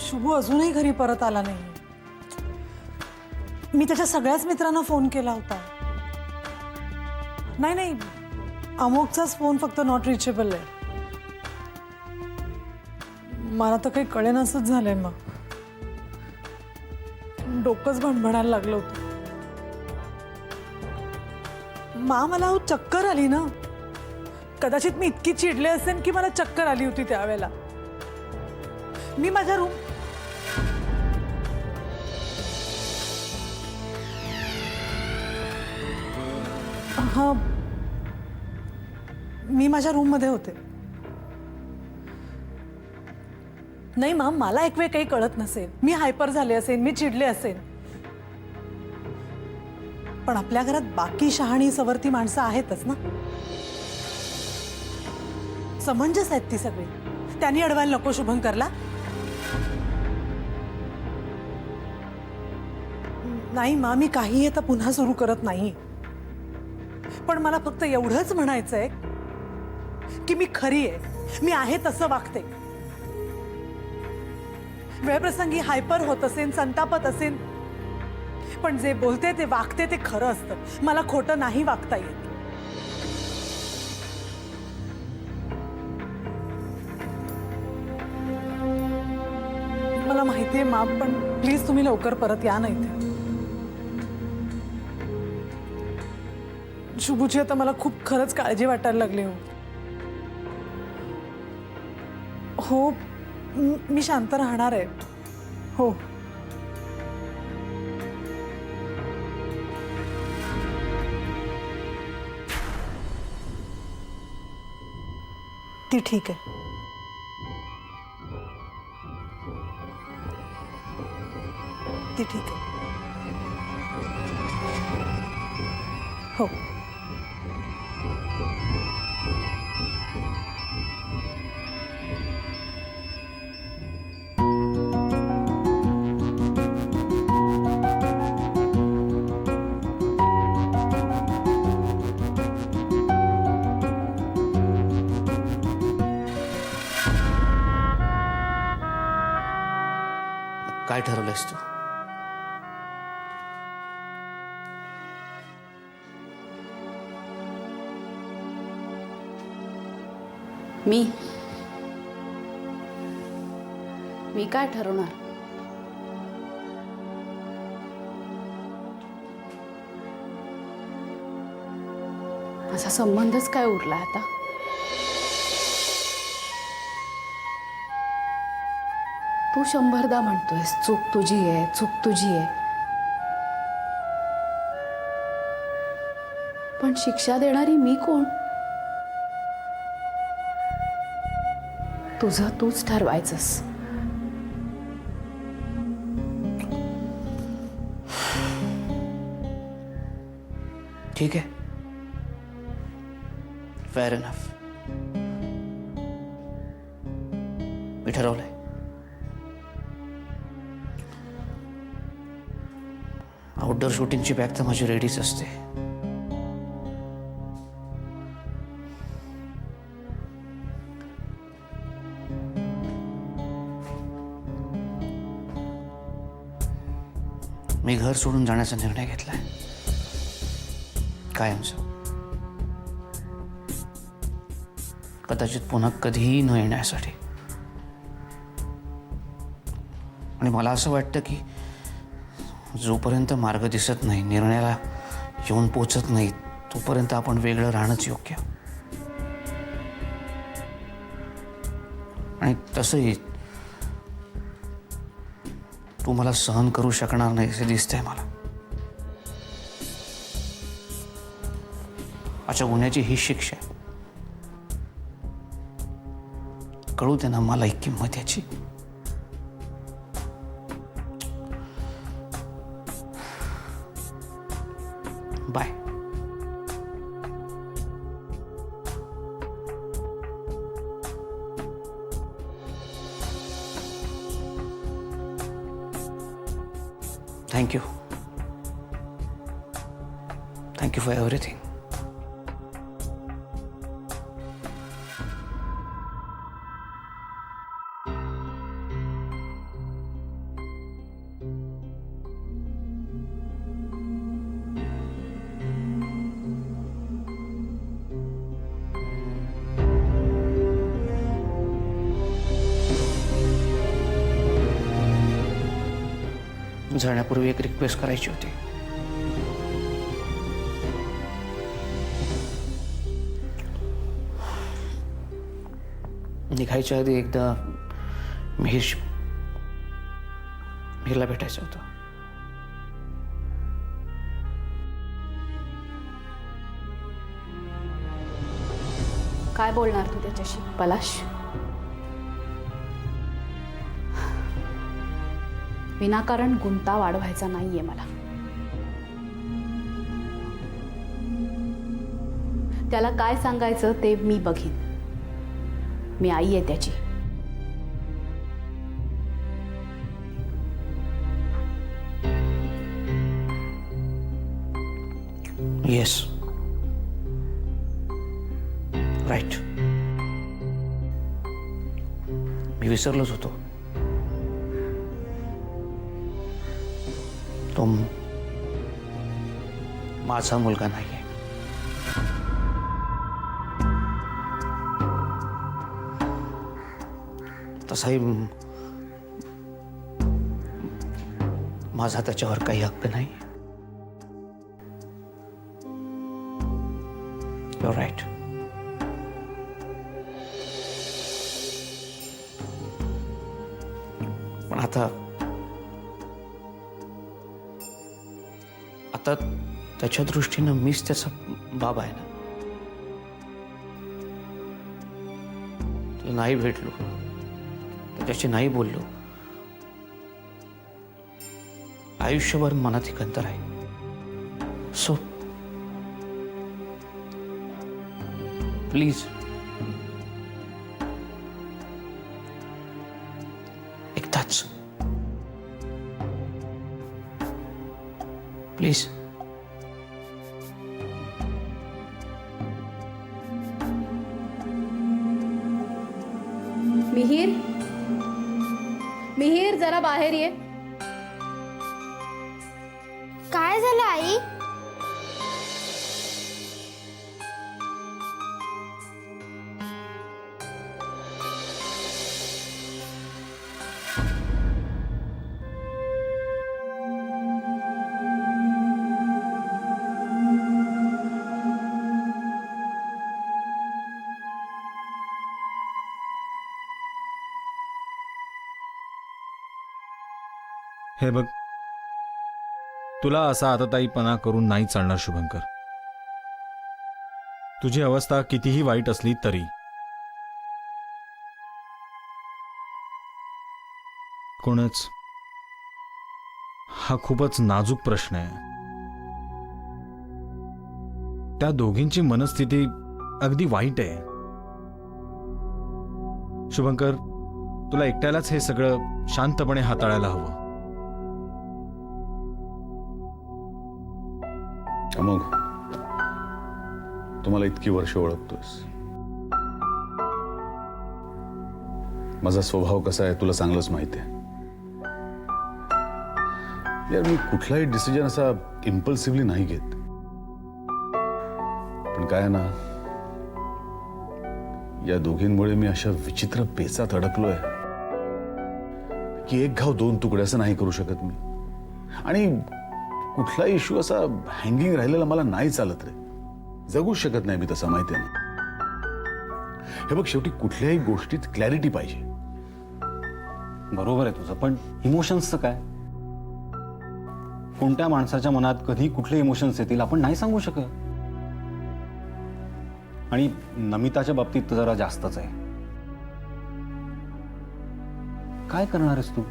शुभू अजूनही घरी परत आला नाही. मी त्याच्या सगळ्याच मित्रांना फोन केला होता. नाही नाही, अमोकचाच फोन फक्त नॉट रिचेबल आहे. मला तर काही कळेनासच झालंय. मग डोकंच भणभणायला लागलं होतं. मला हो चक्कर आली ना. कदाचित मी इतकी चिडले असेल की मला चक्कर आली होती त्यावेळेला. मी माझ्या रूम हा मी माझ्या रूम मध्ये होते. नाही मला एक वेळ काही कळत नसेल. मी हायपर झाले असेल, मी चिडले असेल. पण आपल्या घरात बाकी शहाणी सवरती माणसं आहेतच ना. समंजस आहेत ती सगळी. त्यांनी अडवायला नको शुभंकरला. नाही मी काही आता पुन्हा सुरू करत नाही. पण मला फक्त एवढंच म्हणायचंय की मी खरी आहे. मी आहे तसं वागते. वेळप्रसंगी हायपर होत असेल, संतापत असेल, पण जे बोलते ते वागते ते खरं असतं. मला खोटं नाही वागता येत. मला माहितीये पण प्लीज तुम्ही लवकर परत या. नाही ते शुभूची आता मला खूप खरंच काळजी वाटायला लागली. हो मी शांत राहणार आहे. हो ती ठीक आहे. ती ठीक आहे. हो काय ठरवलंयस तू? मी काय ठरवणार? माझा संबंधच काय उरला आता. तू 100दा म्हणतोयस चूक तुझी आहे, चूक तुझी आहे. पण शिक्षा देणारी मी कोण? तुझं तूच ठरवायचंस. ठीक आहे, फेअर इनफ. मी ठरवलंय. आउटडोर शूटिंगची बॅग तर माझी रेडीच असते. मी घर सोडून जाण्याचा निर्णय घेतलाय, कायमचा. कदाचित पुन्हा कधीही न येण्यासाठी. आणि मला असं वाटतं की जोपर्यंत मार्ग दिसत नाही, निर्णयाला येऊन पोचत नाही, तोपर्यंत आपण वेगळं राहणंच योग्य. आणि तसंही तू मला सहन करू शकणार नाही असे दिसतंय मला. अशा गुन्ह्याची ही शिक्षा आहे. कळू दे ना मला एक किंमत याची. Bye. Thank you. Thank you for everything. जाण्यापूर्वी एक रिक्वेस्ट करायची होती. निघायच्या आधी एकदा मिहीरला भेटायचं होतं. काय बोलणार तू त्याच्याशी पलाश? विनाकारण गुंता वाढवायचा नाहीये मला. त्याला काय सांगायचं ते मी बघीन. मी आई आहे त्याची. Yes, right. मी विसरलोच होतो. तो माझा मुलगा नाहीये. तसाही माझा त्याच्यावर काही हक्क नाही. You're right. पण आता त्याच्या दृष्टीनं मीच त्याचा बाबा आहे ना. त्याला नाही भेटलो, त्याच्याशी नाही बोललो, आयुष्यभर मनात एक अंतर आहे. सो प्लीज एकदाच प्लीज. मिहीर जरा बाहेर ये. काय झालं आई? हे बघ, तुला असा आतताईपणा करून नाही चालणार शुभंकर. तुझी अवस्था कितीही वाईट असली तरी कोणच हा खूपच नाजूक प्रश्न आहे. त्या दोघींची मनस्थिती अगदी वाईट आहे. शुभंकर, तुला एकट्यालाच हे सगळं शांतपणे हाताळायला हवं. मग तुम्हाला इतकी वर्ष ओळखतोस. माझा स्वभाव कसा आहे तुला चांगलंच माहिती आहे. यार, मी कुठलाही डिसिजन असा इम्पल्सिव्हली नाही घेत. पण काय ना, या दोघींमुळे मी अशा विचित्र पेचात अडकलोय की एक घाव दोन तुकडे असं नाही करू शकत मी. आणि कुठला इश्यू असा हँगिंग राहिलेला मला नाही चालत रे. जगूच शकत नाही मी तसा, माहिती आहे ना. हे बघ, शेवटी कुठल्याही गोष्टीत क्लॅरिटी पाहिजे. बरोबर आहे तुझं, पण इमोशन्सचं काय? कोणत्या माणसाच्या मनात कधी कुठले इमोशन्स येतील आपण नाही सांगू शकत. आणि नमिताच्या बाबतीत तर जरा जास्तच आहे. काय करणार आहेस तू?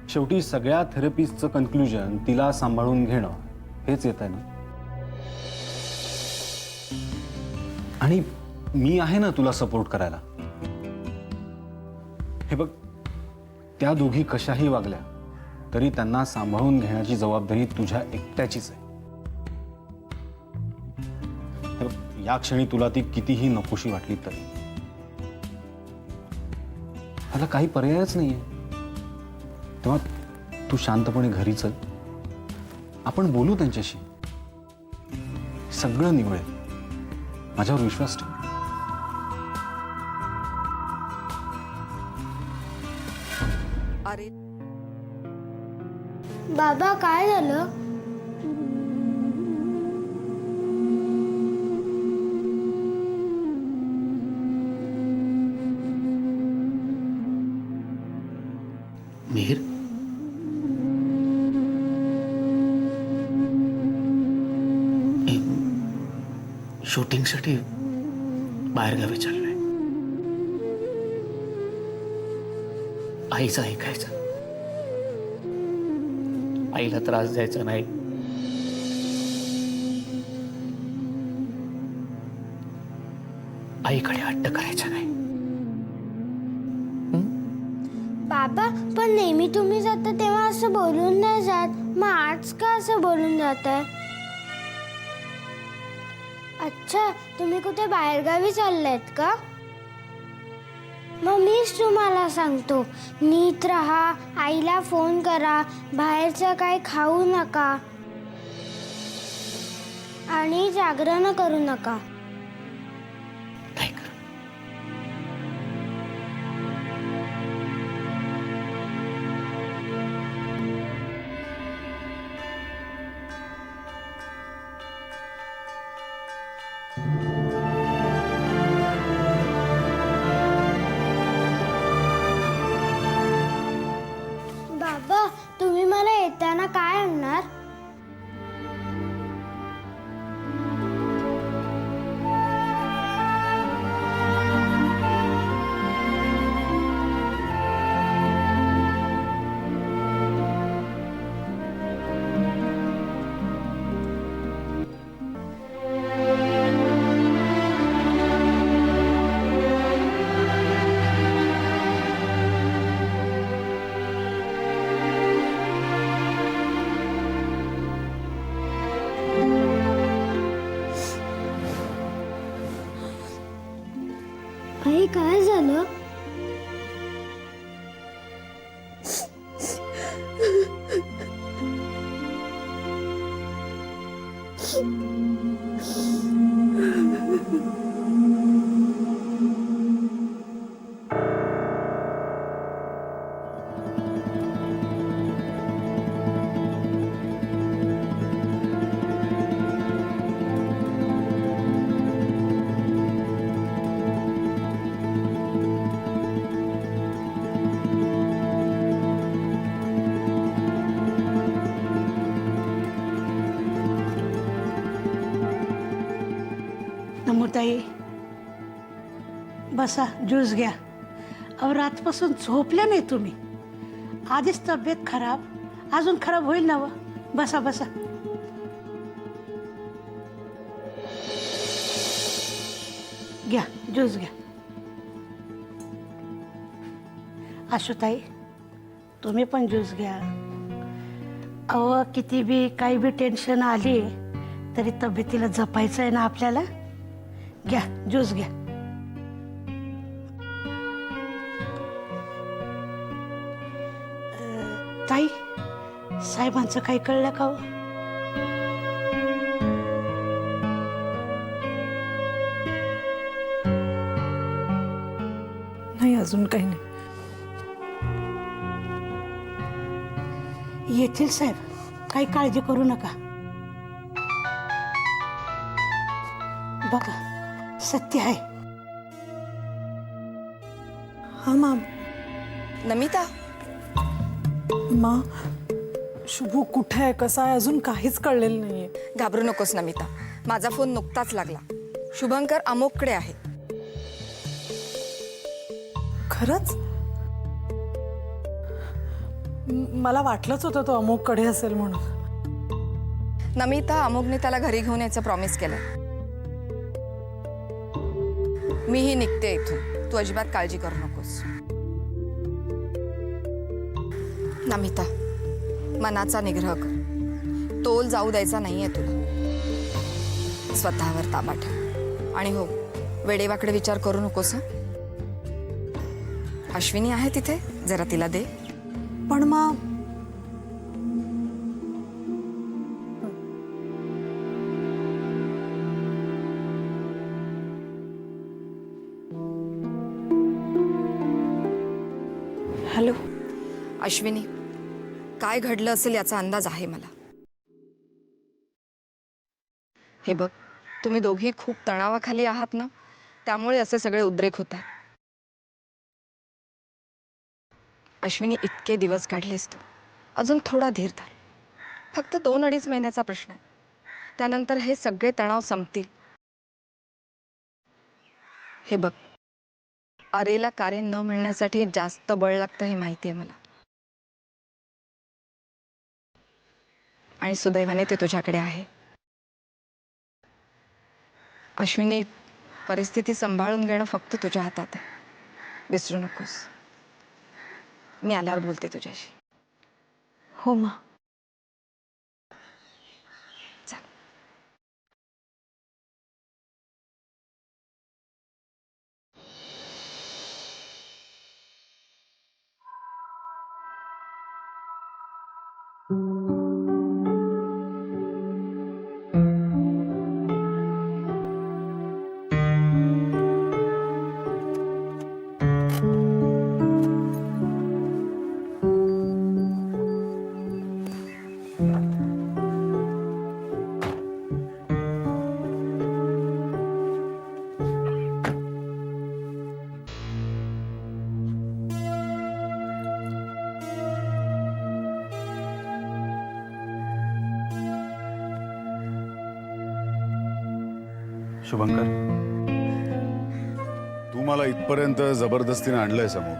शेवटी सगळ्या थेरपीचं कन्क्लुजन तिला सांभाळून घेणं हेच येत आहे ना. आणि मी आहे ना तुला सपोर्ट करायला. हे बघ, त्या दोघी कशाही वागल्या तरी त्यांना सांभाळून घेण्याची जबाबदारी तुझ्या एकट्याचीच आहे. हे बघ, या क्षणी तुला ती कितीही नकोशी वाटली तरी त्याला काही पर्यायच नाहीये. तेव्हा तू शांतपणे घरी चल, आपण बोलू त्यांच्याशी, सगळं निवळेल. माझ्यावर विश्वास ठेव. अरे बाबा काय झालं? मिहीर, शूटिंगसाठी बाहेरगावी चाललोय. आईचं ऐकायचं, आईला त्रास द्यायचा नाही. आईकडे हट्ट करायचा नाही. बाबा पण नेहमी तुम्ही जाता तेव्हा असं बोलून नाही जात, मग आज का असं बोलून जात आहे? अच्छा, तुम्ही कुठे बाहेरगावी चाललायत का? मग मीच तुम्हाला सांगतो, नीट राहा, आईला फोन करा, बाहेरचं काही खाऊ नका आणि जागरण करू नका. नाही कर. बाबा तुम्ही मला येताना काय आणणार? आई काय झालं? नमुताई, बसा, ज्यूस घ्या. अहो रातपासून झोपल्या नाही तुम्ही. आधीच तब्येत खराब, अजून खराब होईल ना. बसा बसा. घ्या ज्यूस घ्या. आशुताई, तुम्ही पण ज्यूस घ्या. अहो किती बी काही बी टेन्शन आली तरी तब्येतीला जपायचं आहे ना आपल्याला. घ्या ज्यूस घ्या. ताई, साहेबांचं काही कळलं का हो? नाही, अजून काही नाही. येतील साहेब, काही काळजी करू नका. बघा, सत्य आहे. हा माम. नमिता, मा, शुभू कुठे आहे, कसा आहे, अजून काहीच कळलेलं नाहीये. घाबरू नकोस नमिता. माझा फोन नुकताच लागला. शुभंकर अमोककडे आहे. खरंच? मला वाटलंच होतं तो अमोककडे असेल म्हणून. नमिता, अमोकने त्याला घरी घेऊन यायचं प्रॉमिस केलं. मीही निघते इथून. तू अजिबात काळजी करू नकोस. नमिता, मनाचा निग्रह कर. तोल जाऊ द्यायचा नाहीये तुला. स्वतःवर ताबा ठेव. आणि हो, वेडेवाकडे विचार करू नकोस. अश्विनी आहे तिथे, जरा तिला दे. पण मग हॅलो अश्विनी, काय घडलं असेल याचा अंदाज आहे मला. हे बघ, तुम्ही दोघी खूप तणावाखाली आहात ना, त्यामुळे असे सगळे उद्रेक होत आहेत. अश्विनी, इतके दिवस काढलेस तू, अजून थोडा धीर धर. फक्त 2-2.5 महिन्याचा प्रश्न आहे. त्यानंतर हे सगळे तणाव संपतील. हे बघ, अरेला कार्य न मिळण्यासाठी जास्त बळ लागतं हे माहिती आहे मला. आणि सुदैवाने ते तुझ्याकडे आहे. अश्विनी, परिस्थिती सांभाळून घेणं फक्त तुझ्या हातात आहे. विसरू नकोस. मी आल्यावर बोलते तुझ्याशी. हो मा. चल. शुभंकर, तू मला इथपर्यंत जबरदस्तीने आणलंय समोर,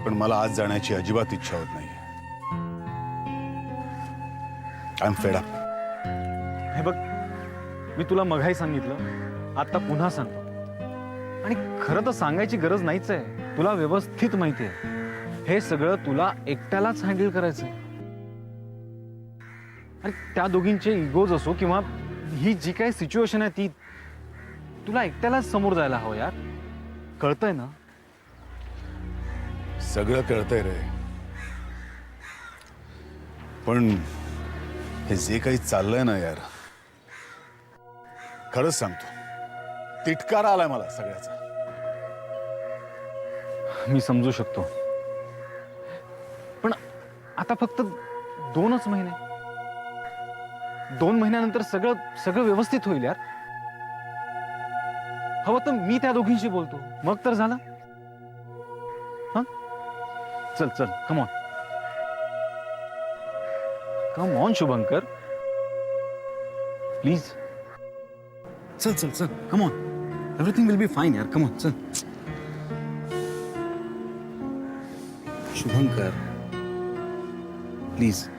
पण मला आज जाण्याची अजिबात इच्छा होत नाही. I am fed up. हे बघ, मी तुला मघाही सांगितलं, आता पुन्हा सांगतो. आणि खरं तर सांगायची गरज नाहीच आहे. तुला व्यवस्थित माहिती आहे हे सगळं तुला एकट्यालाच हँडल करायचंय. आणि त्या दोघींचे इगोज असो किंवा ही जी काही सिच्युएशन आहे ती तुला एकट्यालाच समोर जायला हवं यार. कळतंय ना? सगळं कळतंय रे, पण हे जे काही चाललंय ना यार, खरंच सांगतो, तिटकारा आलाय मला सगळ्याचा. मी समजू शकतो, पण आता फक्त 2च महिने. 2 महिन्यानंतर सगळं सगळं व्यवस्थित होईल यार. हवं तर मी त्या दोघींशी बोलतो, मग तर झालं. हा, चल चल, come on, come on Shubhankar, please. चल चल चल, come on, everything will be fine यार. कम ऑन, चल. शुभंकर, प्लीज.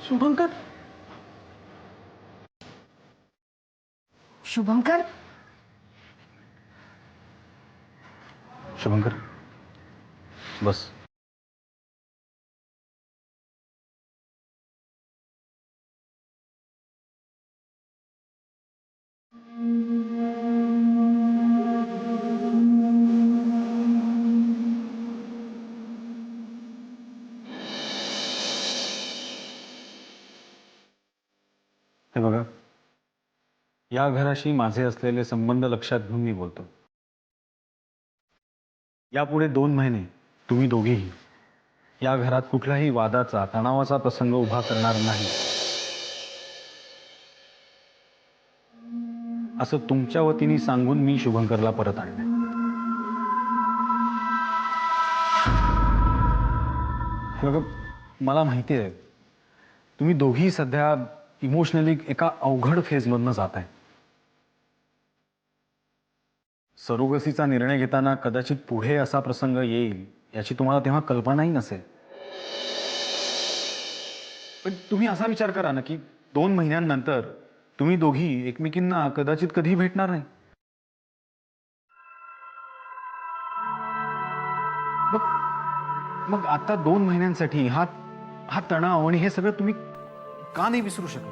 शुभंकर, शुभंकर, शुभंकर, बस. हे बघा, या घराशी माझे असलेले संबंध लक्षात घेऊन मी बोलतो. यापुढे 2 महिने तुम्ही दोघेही या घरात कुठल्याही वादाचा, तणावाचा प्रसंग उभा करणार नाही, असं तुमच्या वतीने सांगून मी शुभंकरला परत आणलंय. हे बघा, मला माहिती आहे तुम्ही दोघी सध्या इमोशनली एका अवघड फेजमधनं जात आहे. सरोगसीचा निर्णय घेताना कदाचित पुढे असा प्रसंग येईल याची तुम्हाला तेव्हा कल्पनाही नसेल. पण तुम्ही असा विचार करा ना की 2 महिन्यांनंतर तुम्ही दोघी एकमेकींना कदाचित कधी भेटणार नाही. मग आता 2 महिन्यांसाठी हा तणाव आणि हे सगळं तुम्ही का नाही विसरू शकत?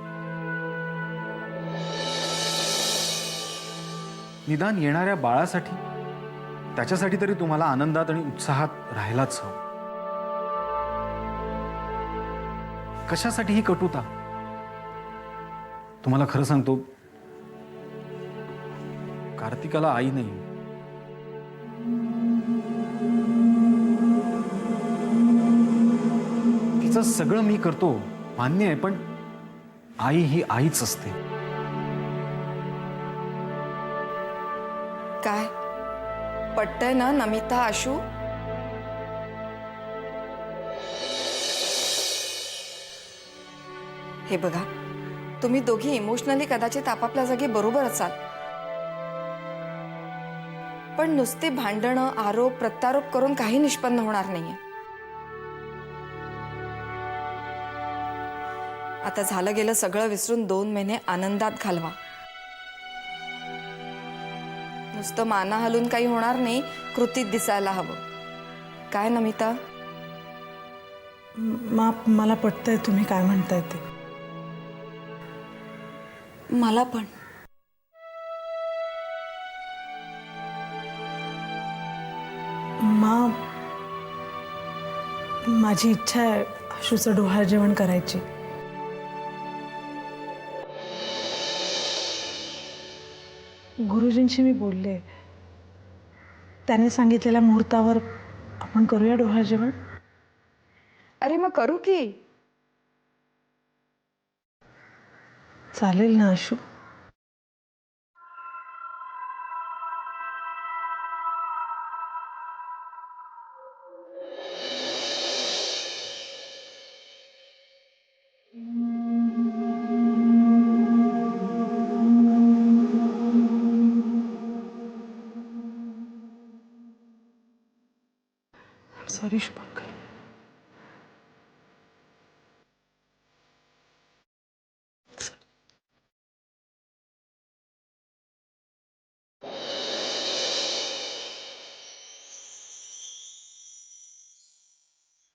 निदान येणाऱ्या बाळासाठी त्याच्यासाठी तरी तुम्हाला आनंदात आणि उत्साहात राहायलाच हवं. कशासाठी ही कटुता? तुम्हाला खरं सांगतो, कार्तिकाला आई नाही. तिचं सगळं मी करतो, मान्य आहे, पण आई ही आईच असते. काय पटतंय ना नमिता, आशू? हे बघा, तुम्ही दोघी इमोशनली कदाचित आपापल्या जागी बरोबर असाल, पण नुसती भांडणं, आरोप प्रत्यारोप करून काही निष्पन्न होणार नाहीये. आता झालं गेलं सगळं विसरून 2 महिने आनंदात घालवा. नुसतं माना हलून काही होणार नाही, कृतीत दिसायला हवं. काय नमिता? मला पटतंय तुम्ही काय म्हणताय ते. मला पण. माझी इच्छा आहे आशूचं डोहाळ जेवण करायची. गुरुजींशी मी बोलले, त्याने सांगितलेल्या मुहूर्तावर आपण करूया डोहाळ जेवण. अरे मग करू की. चालेल ना आशू? सॉरी शुभंकर.